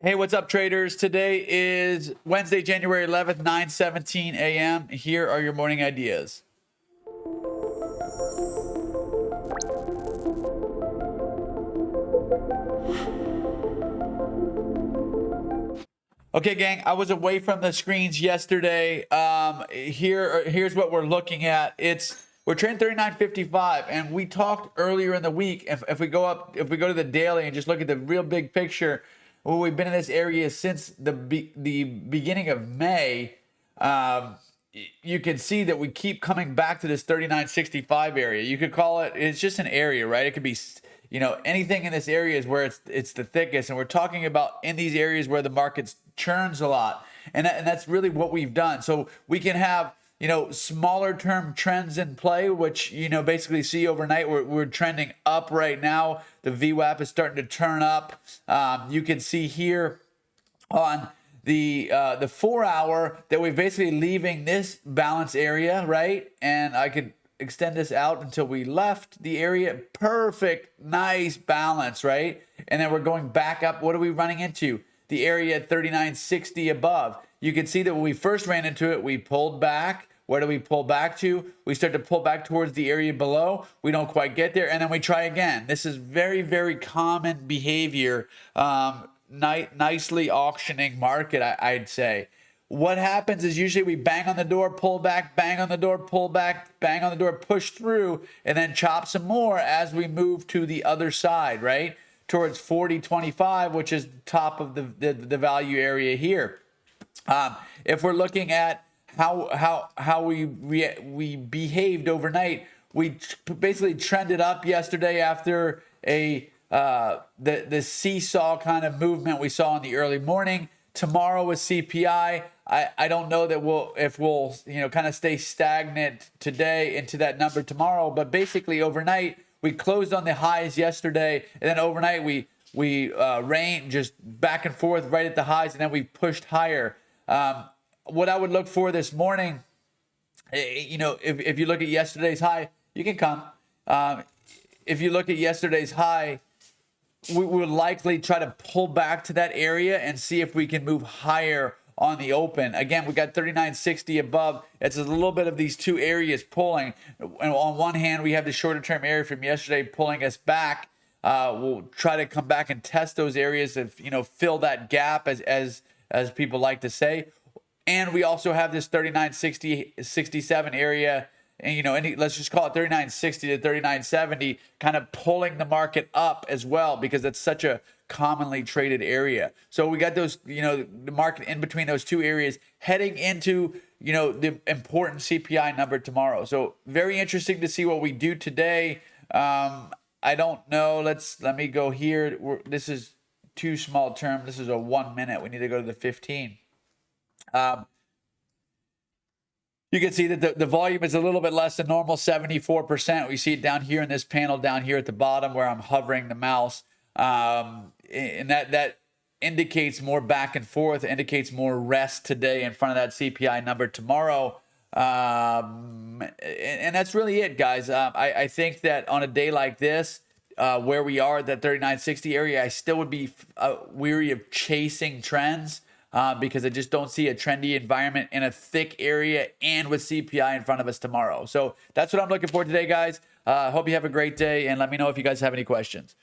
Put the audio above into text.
Hey, what's up, traders? Today is Wednesday, January 11th, 9:17 a.m. Here are your morning ideas. Okay, gang, I was away from the screens yesterday. Here's what we're looking at. We're trading 39.55, and we talked earlier in the week. If we go to the daily and just look at the real big picture, well, we've been in this area since the beginning of May. Um, you can see that we keep coming back to this 39.65 area. You could call it's just an area, right? It could be, anything in this area is where it's the thickest. And we're talking about in these areas where the market churns a lot. And that's really what we've done. So we can have, smaller term trends in play, which, basically see overnight. We're trending up right now. The VWAP is starting to turn up. You can see here on the 4 hour that we're basically leaving this balance area, right? And I could extend this out until we left the area. Perfect, nice balance, right? And then we're going back up. What are we running into? The area at 39.60 above. You can see that when we first ran into it, we pulled back. Where do we pull back to? We start to pull back towards the area below. We don't quite get there, and then we try again. This is very, very common behavior. Nicely auctioning market, I'd say. What happens is usually we bang on the door, pull back, bang on the door, pull back, bang on the door, push through, and then chop some more as we move to the other side, right? Towards 40.25, which is the top of the value area here. If we're looking at how we behaved overnight, we basically trended up yesterday after the seesaw kind of movement we saw in the early morning. Tomorrow with CPI, I don't know that we'll kind of stay stagnant today into that number tomorrow, but basically overnight we closed on the highs yesterday, and then overnight we rained just back and forth right at the highs, and then we pushed higher. What I would look for this morning, if you look at yesterday's high, you can come. If you look at yesterday's high, we would likely try to pull back to that area and see if we can move higher on the open. Again, we got 39.60 above. It's a little bit of these two areas pulling. And on one hand, we have the shorter term area from yesterday pulling us back. We'll try to come back and test those areas and fill that gap as people like to say. And we also have this 39.67 area, and let's just call it 39.60 to 39.70, kind of pulling the market up as well, because that's such a commonly traded area. So we got those, the market in between those two areas heading into, the important CPI number tomorrow. So very interesting to see what we do today. I don't know. Let me go here. This is too small term. This is a 1 minute. We need to go to the 15. You can see that the volume is a little bit less than normal, 74%. We see it down here in this panel down here at the bottom where I'm hovering the mouse. And that indicates more back and forth, indicates more rest today in front of that CPI number tomorrow. And that's really it, guys. I think that on a day like this, where we are at that 39.60 area, I still would be weary of chasing trends. Because I just don't see a trendy environment in a thick area and with CPI in front of us tomorrow. So that's what I'm looking for today, guys. Hope you have a great day, and let me know if you guys have any questions.